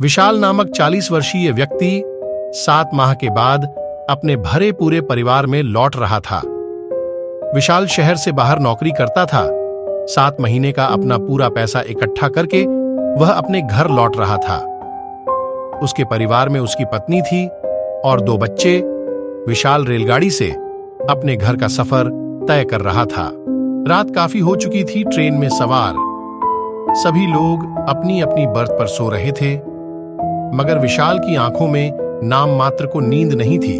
विशाल नामक 40 वर्षीय व्यक्ति 7 माह के बाद अपने भरे पूरे परिवार में लौट रहा था। विशाल शहर से बाहर नौकरी करता था। 7 महीने का अपना पूरा पैसा इकट्ठा करके वह अपने घर लौट रहा था। उसके परिवार में उसकी पत्नी थी और 2 बच्चे। विशाल रेलगाड़ी से अपने घर का सफर तय कर रहा था। रात काफी हो चुकी थी। ट्रेन में सवार सभी लोग अपनी अपनी बर्थ पर सो रहे थे, मगर विशाल की आंखों में नाम मात्र को नींद नहीं थी।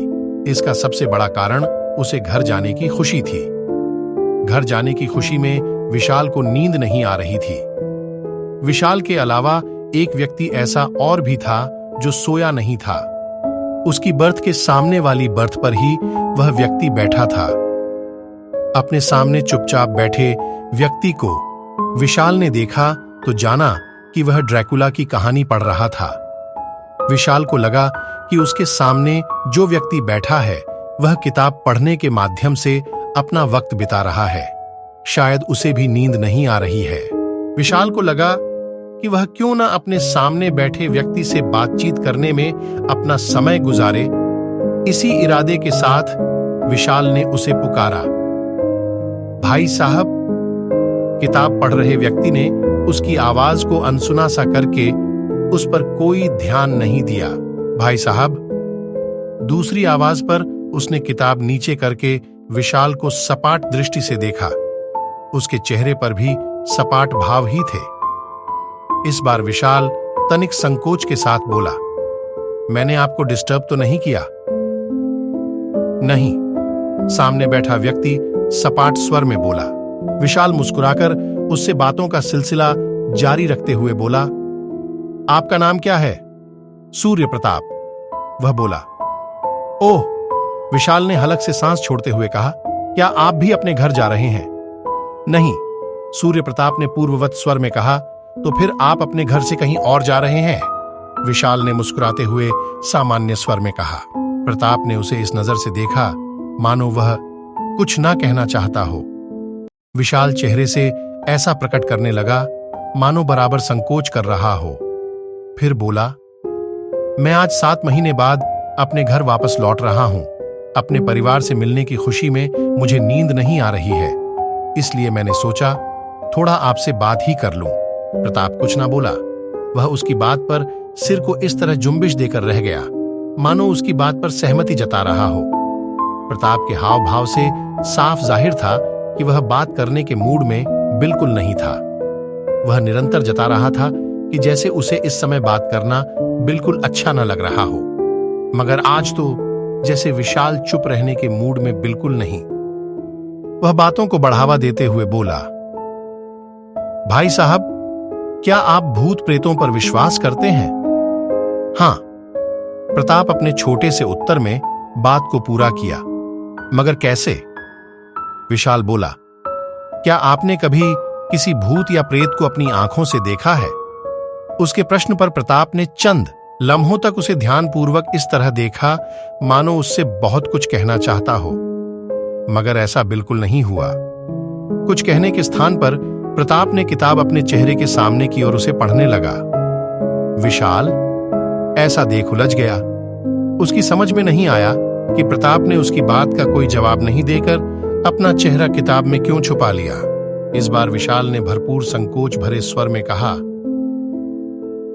इसका सबसे बड़ा कारण उसे घर जाने की खुशी थी। घर जाने की खुशी में विशाल को नींद नहीं आ रही थी। विशाल के अलावा एक व्यक्ति ऐसा और भी था जो सोया नहीं था। उसकी बर्थ के सामने वाली बर्थ पर ही वह व्यक्ति बैठा था। अपने सामने चुपचाप बैठे व्यक्ति को विशाल ने देखा तो जाना कि वह ड्रैकुला की कहानी पढ़ रहा था। विशाल को लगा कि उसके सामने जो व्यक्ति बैठा है वह किताब पढ़ने के माध्यम से अपना वक्त बिता रहा है। शायद उसे भी नींद नहीं आ रही है। विशाल को लगा कि वह क्यों ना अपने सामने बैठे व्यक्ति से बातचीत करने में अपना समय गुजारे। इसी इरादे के साथ विशाल ने उसे पुकारा। भाई साहब। किताब पढ़ रहे व्यक्ति ने उसकी आवाज को अनसुना सा करके उस पर कोई ध्यान नहीं दिया। भाई साहब। दूसरी आवाज पर उसने किताब नीचे करके विशाल को सपाट दृष्टि से देखा। उसके चेहरे पर भी सपाट भाव ही थे। इस बार विशाल तनिक संकोच के साथ बोला, मैंने आपको डिस्टर्ब तो नहीं किया? नहीं, सामने बैठा व्यक्ति सपाट स्वर में बोला। विशाल मुस्कुराकर उससे बातों का सिलसिला जारी रखते हुए बोला, आपका नाम क्या है? सूर्य प्रताप। वह बोला। ओह, विशाल ने हलक से सांस छोड़ते हुए कहा, क्या आप भी अपने घर जा रहे हैं? नहीं, सूर्य प्रताप ने पूर्ववत स्वर में कहा, तो फिर आप अपने घर से कहीं और जा रहे हैं? विशाल ने मुस्कुराते हुए सामान्य स्वर में कहा। प्रताप ने उसे इस नजर से देखा मानो वह कुछ ना कहना चाहता हो। विशाल चेहरे से ऐसा प्रकट करने लगा मानो बराबर संकोच कर रहा हो। फिर बोला, मैं आज 7 महीने बाद अपने घर वापस लौट रहा हूं। अपने परिवार से मिलने की खुशी में मुझे नींद नहीं आ रही है, इसलिए मैंने सोचा थोड़ा आपसे बात ही कर लूं। प्रताप कुछ ना बोला। वह उसकी बात पर सिर को इस तरह जुम्बिश देकर रह गया मानो उसकी बात पर सहमति जता रहा हो। प्रताप के हाव भाव से साफ जाहिर था कि वह बात करने के मूड में बिल्कुल नहीं था। वह निरंतर जता रहा था कि जैसे उसे इस समय बात करना बिल्कुल अच्छा न लग रहा हो, मगर आज तो जैसे विशाल चुप रहने के मूड में बिल्कुल नहीं। वह बातों को बढ़ावा देते हुए बोला, भाई साहब, क्या आप भूत प्रेतों पर विश्वास करते हैं? हां, प्रताप अपने छोटे से उत्तर में बात को पूरा किया। मगर कैसे? विशाल बोला, क्या आपने कभी किसी भूत या प्रेत को अपनी आंखों से देखा है? उसके प्रश्न पर प्रताप ने चंद लम्हों तक उसे ध्यानपूर्वक इस तरह देखा मानो उससे बहुत कुछ कहना चाहता हो, मगर ऐसा बिल्कुल नहीं हुआ। कुछ कहने के स्थान पर प्रताप ने किताब अपने चेहरे के सामने की और उसे पढ़ने लगा। विशाल ऐसा देख उलझ गया। उसकी समझ में नहीं आया कि प्रताप ने उसकी बात का कोई जवाब नहीं देकर अपना चेहरा किताब में क्यों छुपा लिया। इस बार विशाल ने भरपूर संकोच भरे स्वर में कहा,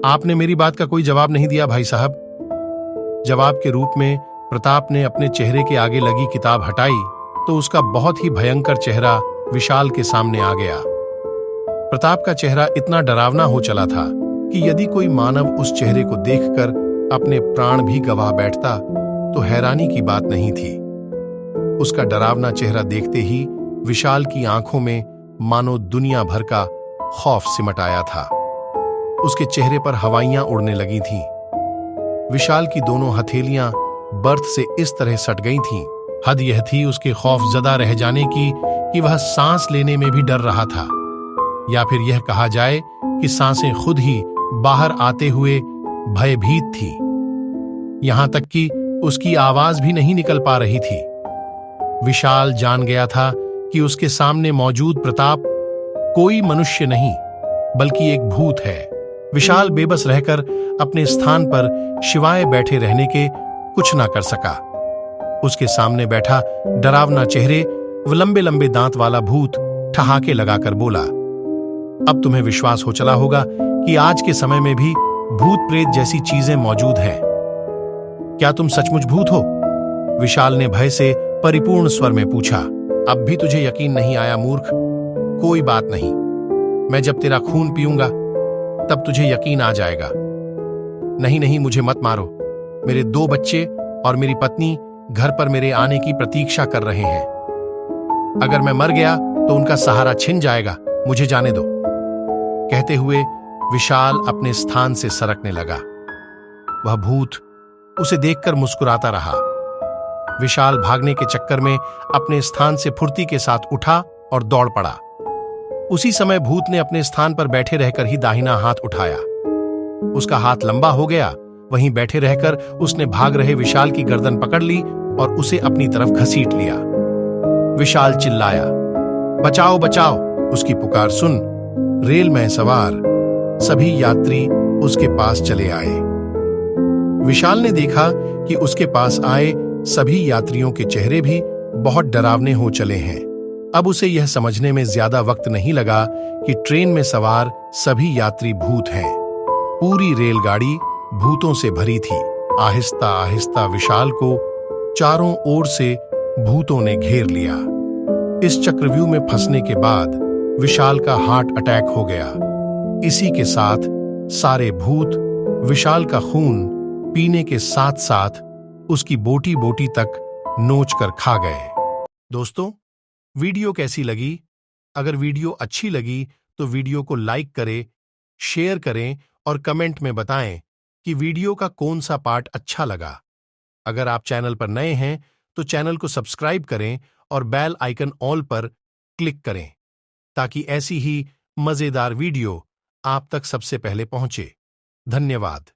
आपने मेरी बात का कोई जवाब नहीं दिया भाई साहब। जवाब के रूप में प्रताप ने अपने चेहरे के आगे लगी किताब हटाई तो उसका बहुत ही भयंकर चेहरा विशाल के सामने आ गया। प्रताप का चेहरा इतना डरावना हो चला था कि यदि कोई मानव उस चेहरे को देखकर अपने प्राण भी गंवा बैठता तो हैरानी की बात नहीं थी। उसका डरावना चेहरा देखते ही विशाल की आंखों में मानो दुनिया भर का खौफ सिमट आया था। उसके चेहरे पर हवाइयां उड़ने लगी थीं। विशाल की दोनों हथेलियां बर्थ से इस तरह सट गई थीं। हद यह थी उसके खौफजदा रह जाने की कि वह सांस लेने में भी डर रहा था, या फिर यह कहा जाए कि सांसें खुद ही बाहर आते हुए भयभीत थी। यहां तक कि उसकी आवाज भी नहीं निकल पा रही थी। विशाल जान गया था कि उसके सामने मौजूद प्रताप कोई मनुष्य नहीं बल्कि एक भूत है। विशाल बेबस रहकर अपने स्थान पर शिवाय बैठे रहने के कुछ ना कर सका। उसके सामने बैठा डरावना चेहरे व लंबे लंबे दांत वाला भूत ठहाके लगाकर बोला, अब तुम्हें विश्वास हो चला होगा कि आज के समय में भी भूत प्रेत जैसी चीजें मौजूद हैं। क्या तुम सचमुच भूत हो? विशाल ने भय से परिपूर्ण स्वर में पूछा। अब भी तुझे यकीन नहीं आया मूर्ख? कोई बात नहीं, मैं जब तेरा खून पीऊंगा तब तुझे यकीन आ जाएगा। नहीं नहीं, मुझे मत मारो। मेरे 2 बच्चे और मेरी पत्नी घर पर मेरे आने की प्रतीक्षा कर रहे हैं। अगर मैं मर गया तो उनका सहारा छिन जाएगा, मुझे जाने दो। कहते हुए विशाल अपने स्थान से सरकने लगा। वह भूत उसे देखकर मुस्कुराता रहा। विशाल भागने के चक्कर में अपने स्थान से फुर्ती के साथ उठा और दौड़ पड़ा। उसी समय भूत ने अपने स्थान पर बैठे रहकर ही दाहिना हाथ उठाया। उसका हाथ लंबा हो गया। वहीं बैठे रहकर उसने भाग रहे विशाल की गर्दन पकड़ ली और उसे अपनी तरफ घसीट लिया। विशाल चिल्लाया, बचाओ बचाओ। उसकी पुकार सुन रेल में सवार सभी यात्री उसके पास चले आए। विशाल ने देखा कि उसके पास आए सभी यात्रियों के चेहरे भी बहुत डरावने हो चले हैं। अब उसे यह समझने में ज्यादा वक्त नहीं लगा कि ट्रेन में सवार सभी यात्री भूत हैं। पूरी रेलगाड़ी भूतों से भरी थी। आहिस्ता आहिस्ता विशाल को चारों ओर से भूतों ने घेर लिया। इस चक्रव्यूह में फंसने के बाद विशाल का हार्ट अटैक हो गया। इसी के साथ सारे भूत विशाल का खून पीने के साथ साथ उसकी बोटी बोटी तक नोच कर खा गए। दोस्तों, वीडियो कैसी लगी? अगर वीडियो अच्छी लगी तो वीडियो को लाइक करें, शेयर करें और कमेंट में बताएं कि वीडियो का कौन सा पार्ट अच्छा लगा। अगर आप चैनल पर नए हैं तो चैनल को सब्सक्राइब करें और बेल आइकन ऑल पर क्लिक करें ताकि ऐसी ही मजेदार वीडियो आप तक सबसे पहले पहुंचे। धन्यवाद।